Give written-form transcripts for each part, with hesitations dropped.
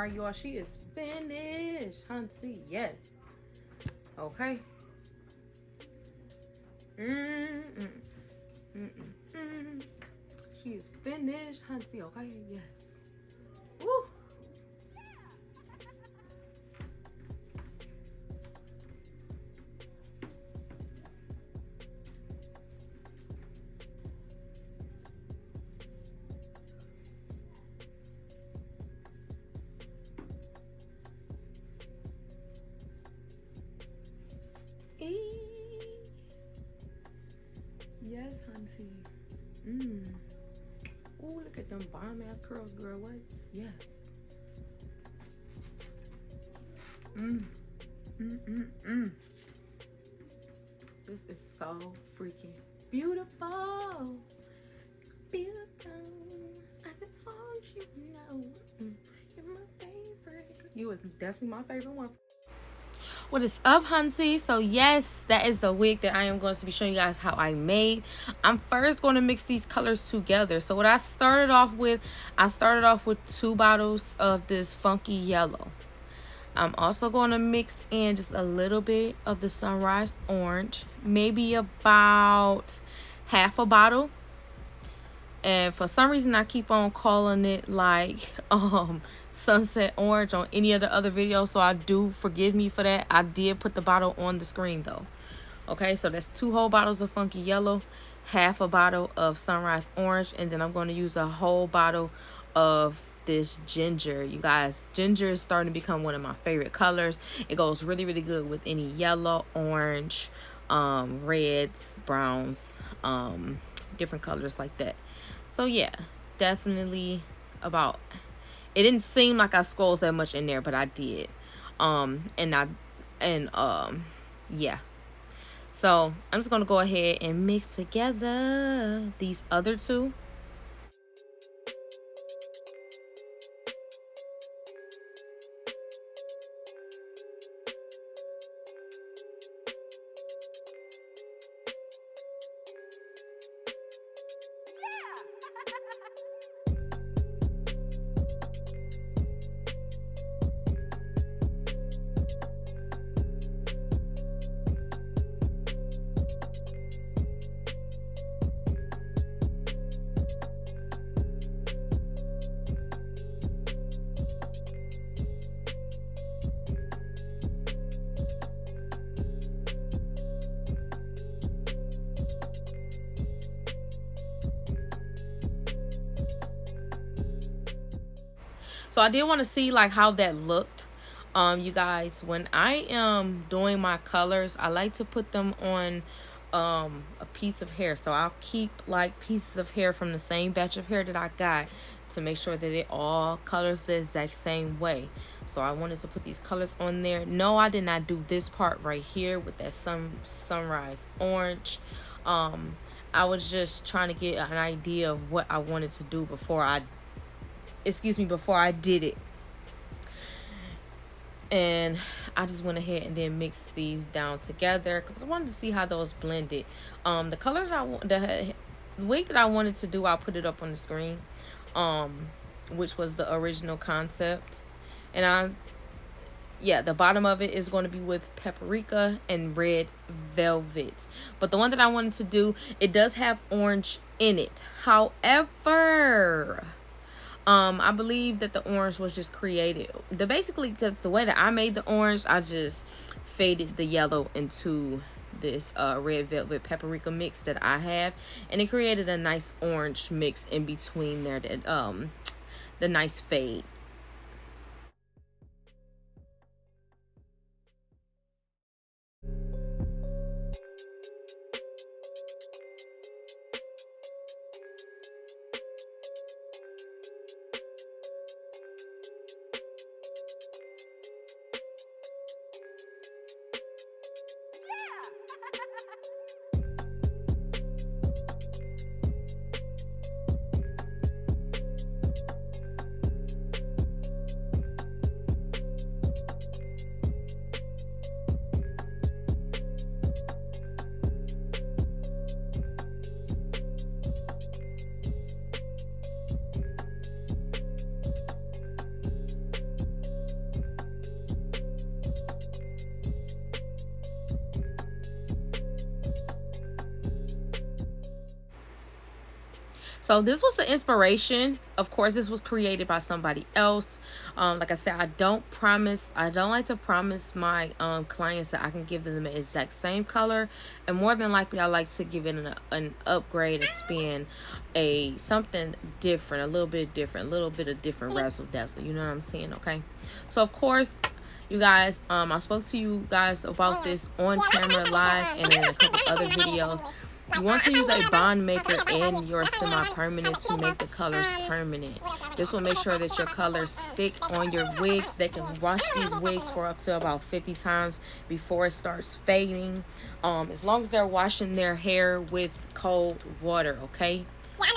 right, y'all. She is finished. Hunty, yes. Okay. She is finished, Hunty. Okay, yes. Woo. Yes, Hunty. Ooh, look at them bomb ass curls, girl. What? Yes. This is so freaking beautiful. Beautiful. I just want you to know you're my favorite. You is definitely my favorite one. What is up, Hunty? So yes, that is the wig that I am going to be showing you guys how I made. I'm first going to mix these colors together. So what I started off with 2 bottles of this funky yellow. I'm also going to mix in just a little bit of the sunrise orange, maybe about half a bottle. And for some reason I keep on calling it like sunset orange on any of the other videos, so I do forgive me for that. I did put the bottle on the screen though. Okay, so that's 2 whole bottles of funky yellow, half a bottle of sunrise orange, and then I'm going to use a whole bottle of this ginger. You guys, ginger is starting to become one of my favorite colors. It goes really, really good with any yellow, orange, reds, browns, different colors like that. So yeah, definitely about, it didn't seem like I squoze that much in there, but I did. Yeah. So I'm just gonna go ahead and mix together these other 2. So I did want to see like how that looked. You guys, when I am doing my colors, I like to put them on a piece of hair. So I'll keep like pieces of hair from the same batch of hair that I got to make sure that it all colors the exact same way. So I wanted to put these colors on there. No, I did not do this part right here with that sunrise orange. I was just trying to get an idea of what I wanted to do before I did it. And I just went ahead and then mixed these down together because I wanted to see how those blended. The colors the wig that I wanted to do, I'll put it up on the screen, which was the original concept. And the bottom of it is going to be with paprika and red velvet. But the one that I wanted to do, it does have orange in it. However, I believe that the orange was just created. Basically, because the way that I made the orange, I just faded the yellow into this red velvet paprika mix that I have, and it created a nice orange mix in between there. That the nice fade. So this was the inspiration. Of course, this was created by somebody else. Like I said, I don't like to promise my clients that I can give them the exact same color. And more than likely, I like to give it an upgrade, a spin, something different, a little bit different, a little bit of different razzle dazzle. You know what I'm saying? Okay. So of course, you guys, I spoke to you guys about this on camera live and in a couple other videos. You want to use a bond maker in your semi-permanent to make the colors permanent. This will make sure that your colors stick on your wigs. They can wash these wigs for up to about 50 times before it starts fading. As long as they're washing their hair with cold water, okay?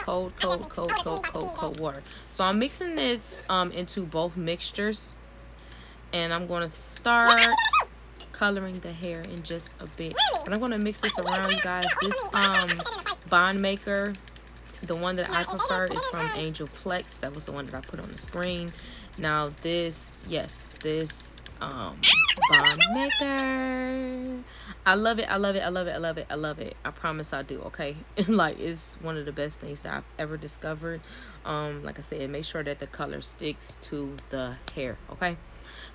Cold water. So I'm mixing this into both mixtures. And I'm going to start coloring the hair in just a bit. But I'm going to mix this around, you guys. This bond maker, the one that I prefer, is from Angel Plex. That was the one that I put on the screen. Now this, yes, this bond maker, I love it. I promise I do, okay? Like, it's one of the best things that I've ever discovered. Like I said, make sure that the color sticks to the hair, okay?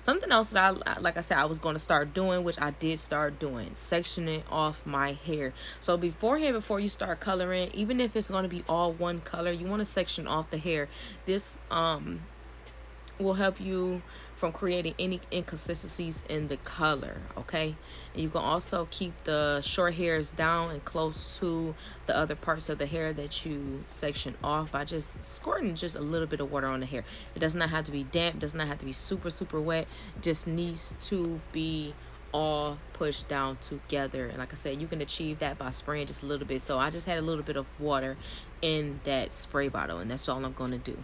Something else that like I said, I was going to start doing, which I did start doing, sectioning off my hair. So beforehand, before you start coloring, even if it's going to be all one color, you want to section off the hair. This will help you from creating any inconsistencies in the color, okay? And you can also keep the short hairs down and close to the other parts of the hair that you section off by just squirting just a little bit of water on the hair. It does not have to be damp, does not have to be super wet, just needs to be all pushed down together. And like I said, you can achieve that by spraying just a little bit. So I just had a little bit of water in that spray bottle, and that's all I'm going to do.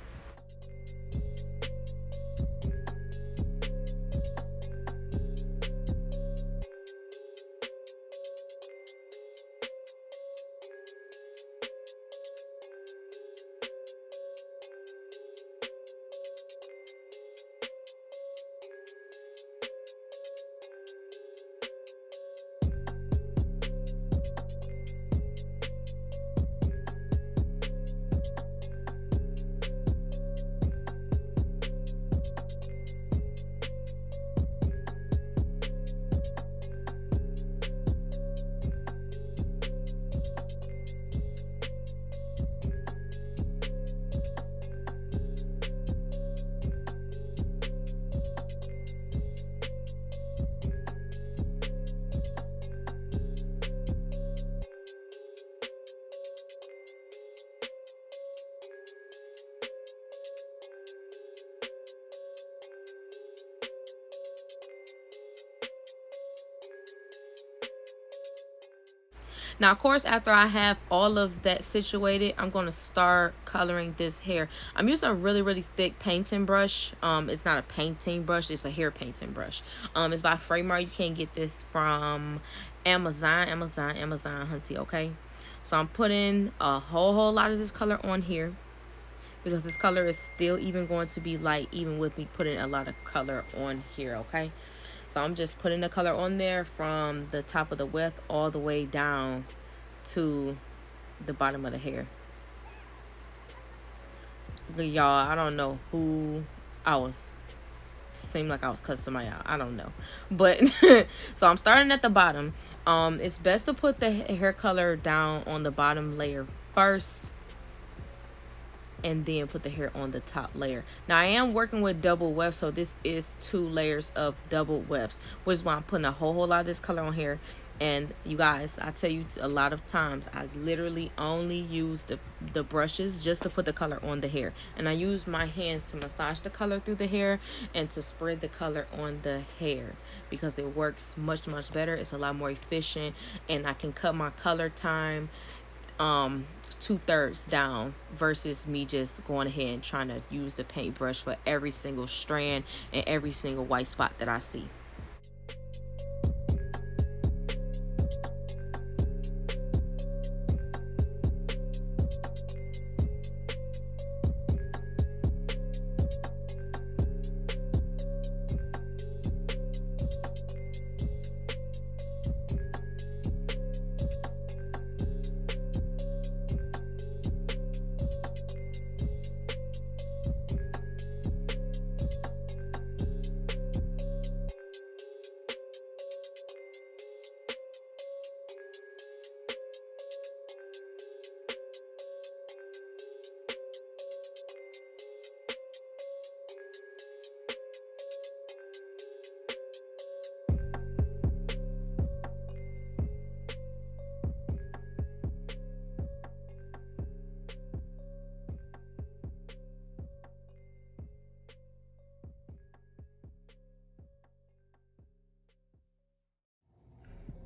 Now, of course, after I have all of that situated, I'm going to start coloring this hair. I'm using a really thick painting brush. It's not a painting brush, it's a hair painting brush. It's by Framer. You can get this from Amazon, hunty, okay? So I'm putting a whole lot of this color on here, because this color is still even going to be light, even with me putting a lot of color on here, okay? So I'm just putting the color on there from the top of the weft all the way down to the bottom of the hair. Y'all, I don't know who I was. Seemed like I was cussing somebody out. I don't know. But so I'm starting at the bottom. It's best to put the hair color down on the bottom layer first, and then put the hair on the top layer. Now I am working with double wefts, so this is 2 layers of double wefts, which is why I'm putting a whole lot of this color on here. And you guys, I tell you a lot of times, I literally only use the brushes just to put the color on the hair, and I use my hands to massage the color through the hair and to spread the color on the hair, because it works much better. It's a lot more efficient, and I can cut my color time 2/3 down versus me just going ahead and trying to use the paintbrush for every single strand and every single white spot that I see.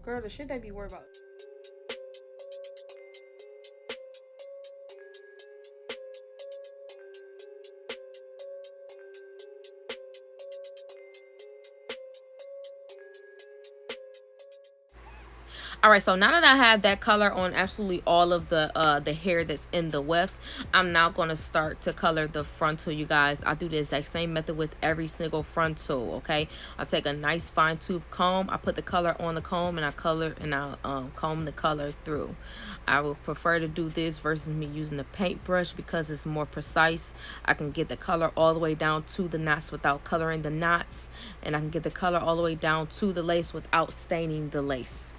Girl, the shit they be worried about. All right, so now that I have that color on absolutely all of the hair that's in the wefts, I'm now going to start to color the frontal, you guys. I do the exact same method with every single frontal, okay? I'll take a nice fine tooth comb. I put the color on the comb and I comb the color through. I would prefer to do this versus me using a paintbrush because it's more precise. I can get the color all the way down to the knots without coloring the knots, and I can get the color all the way down to the lace without staining the lace.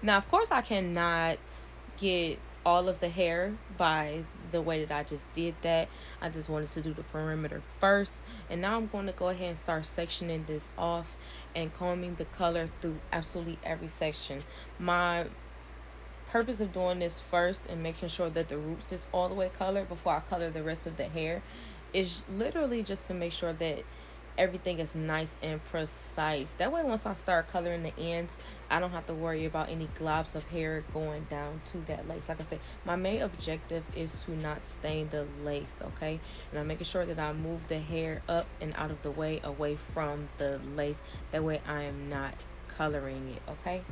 Now, of course, I cannot get all of the hair by the way that I just did that. I just wanted to do the perimeter first. And now I'm going to go ahead and start sectioning this off and combing the color through absolutely every section. My purpose of doing this first and making sure that the roots is all the way colored before I color the rest of the hair is literally just to make sure that everything is nice and precise. That way once I start coloring the ends, I don't have to worry about any globs of hair going down to that lace. Like I said, my main objective is to not stain the lace, okay? And I'm making sure that I move the hair up and out of the way, away from the lace. That way I am not coloring it, okay?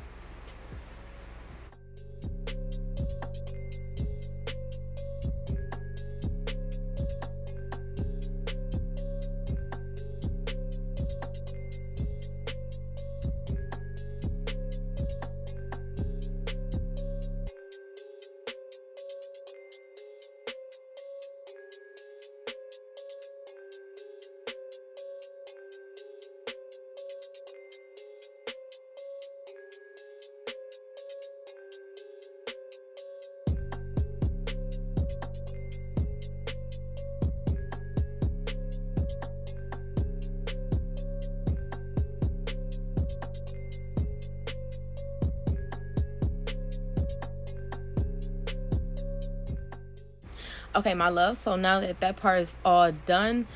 Okay, my love, so now that that part is all done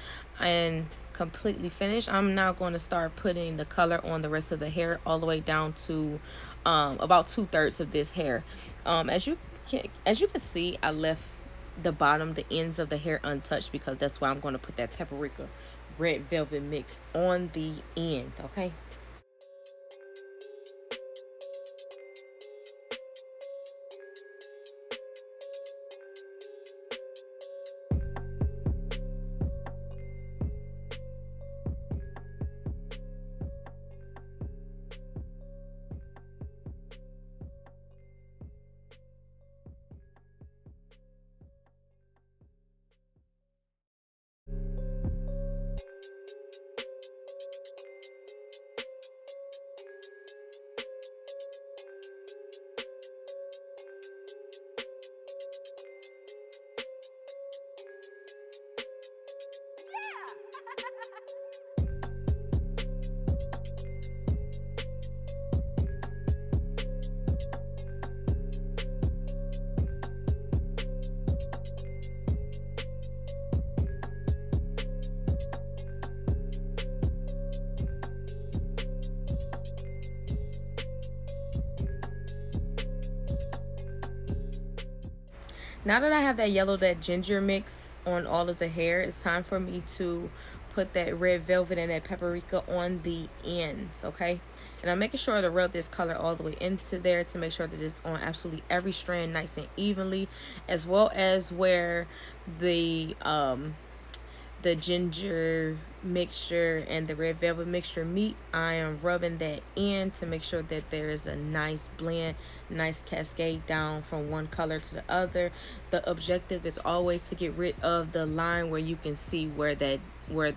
and completely finished, I'm now going to start putting the color on the rest of the hair all the way down to about 2/3 of this hair. As you can see, I left the ends of the hair untouched because that's why I'm going to put that paprika red velvet mix on the end, okay? Now that I have that yellow, that ginger mix on all of the hair, it's time for me to put that red velvet and that paprika on the ends, okay? And I'm making sure to rub this color all the way into there to make sure that it's on absolutely every strand nice and evenly, as well as where the ginger mixture and the red velvet mixture meet. I am rubbing that in to make sure that there is a nice blend, nice cascade down from one color to the other. The objective is always to get rid of the line where you can see where the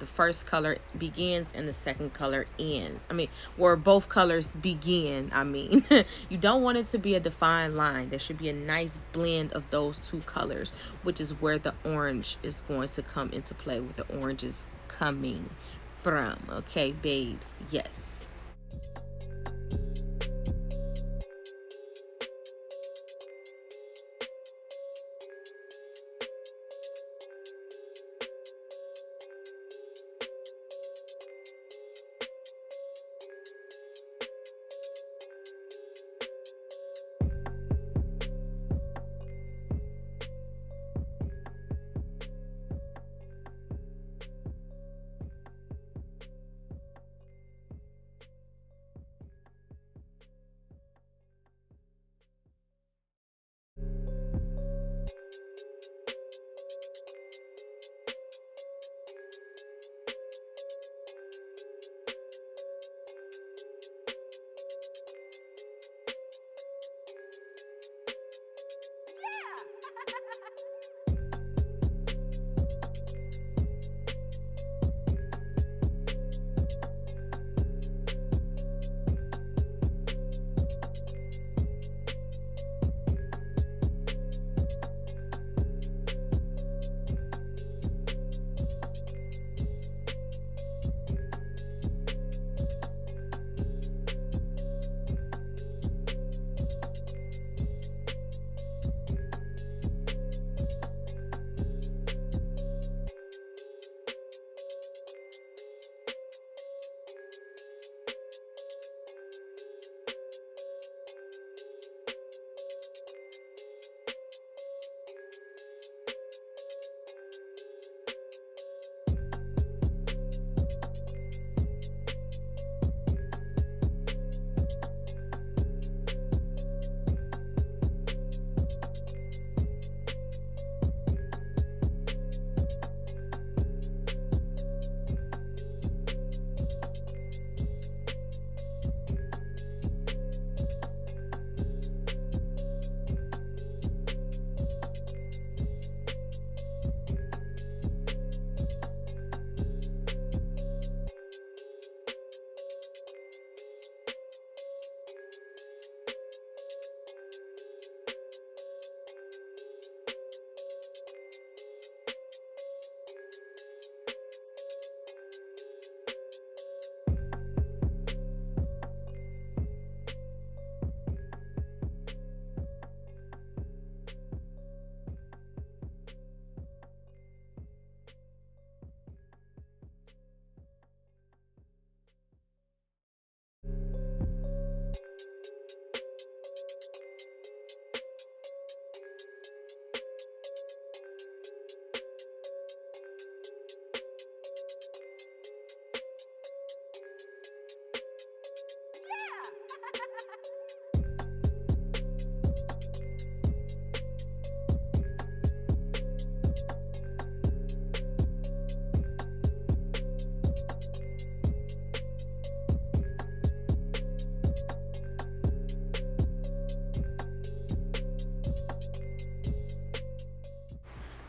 first color begins and the second color end. I mean, where both colors begin. I mean, you don't want it to be a defined line. There should be a nice blend of those two colors, which is where the orange is going to come into play, with the oranges coming from. Okay, babes. Yes.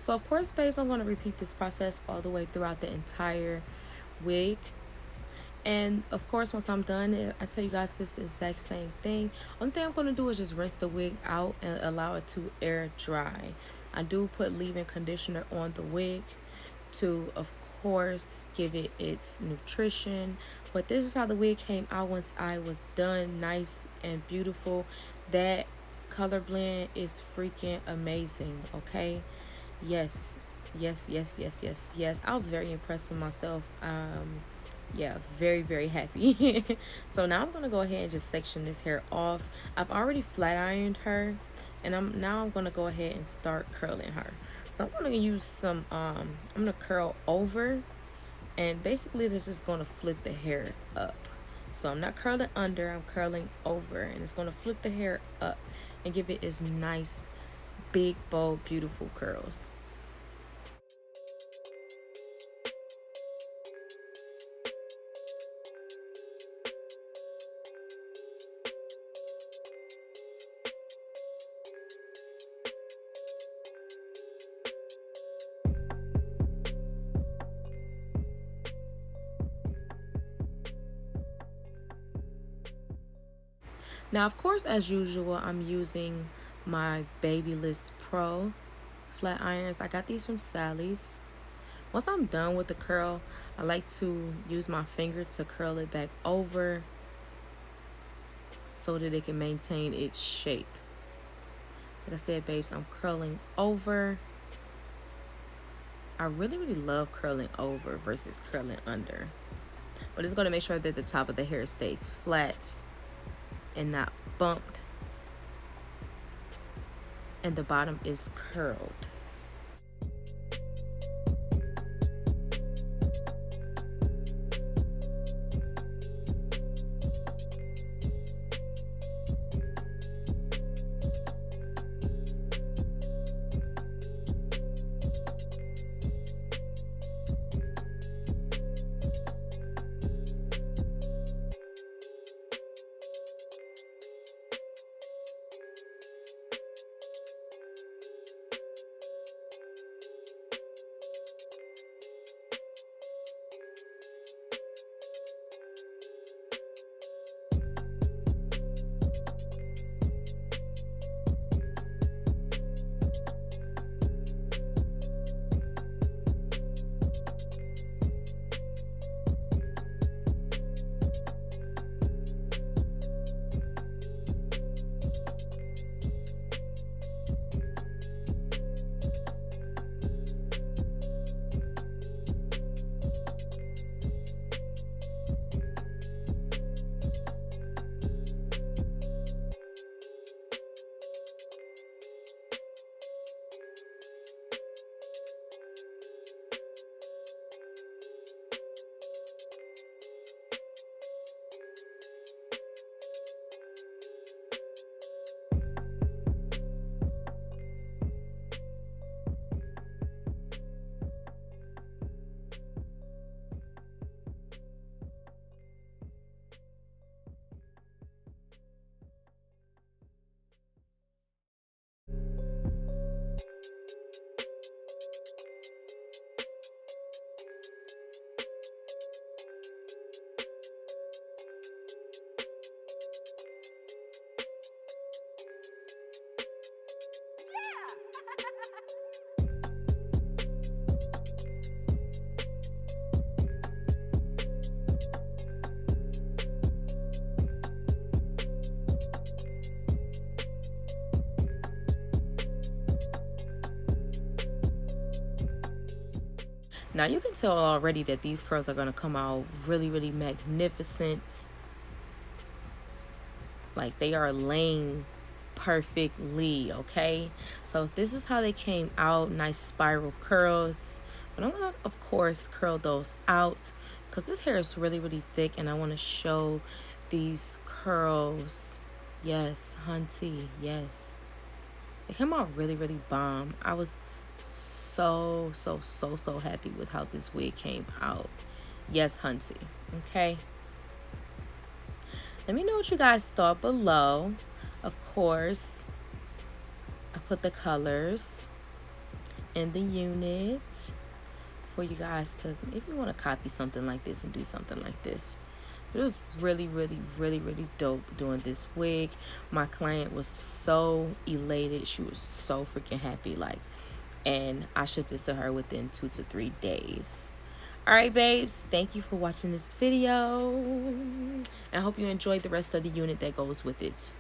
So of course, babe, I'm going to repeat this process all the way throughout the entire wig. And of course, once I'm done, I tell you guys this exact same thing. Only thing I'm going to do is just rinse the wig out and allow it to air dry. I do put leave-in conditioner on the wig to, of course, give it its nutrition. But this is how the wig came out once I was done. Nice and beautiful. That color blend is freaking amazing, okay? Yes, yes, yes, yes, yes, yes. I was very impressed with myself. Yeah, very, very happy. So now I'm gonna go ahead and just section this hair off. I've already flat ironed her, And I'm gonna go ahead and start curling her. So I'm gonna use some I'm gonna curl over, and basically this is gonna flip the hair up. So I'm not curling under, I'm curling over, and it's gonna flip the hair up and give it its nice, big, bold, beautiful curls. Now, of course, as usual, I'm using my Babyliss Pro flat irons. I got these from Sally's. Once I'm done with the curl, I like to use my finger to curl it back over so that it can maintain its shape. Like I said, babes, I'm curling over. I really love curling over versus curling under. But it's going to make sure that the top of the hair stays flat and not bumped, and the bottom is curled. Now you can tell already that these curls are going to come out really magnificent. Like they are laying perfectly, okay? So this is how they came out, nice spiral curls. But I'm going to, of course, curl those out because this hair is really thick and I want to show these curls. Yes, hunty, yes. They came out really bomb. I was so happy with how this wig came out. Yes, hunty. Okay. Let me know what you guys thought below. Of course, I put the colors in the unit for you guys to, if you want to copy something like this and do something like this. It was really dope doing this wig. My client was so elated. She was so freaking happy. Like, and I shipped this to her within 2 to 3 days. All right, babes, thank you for watching this video. And I hope you enjoyed the rest of the unit that goes with it.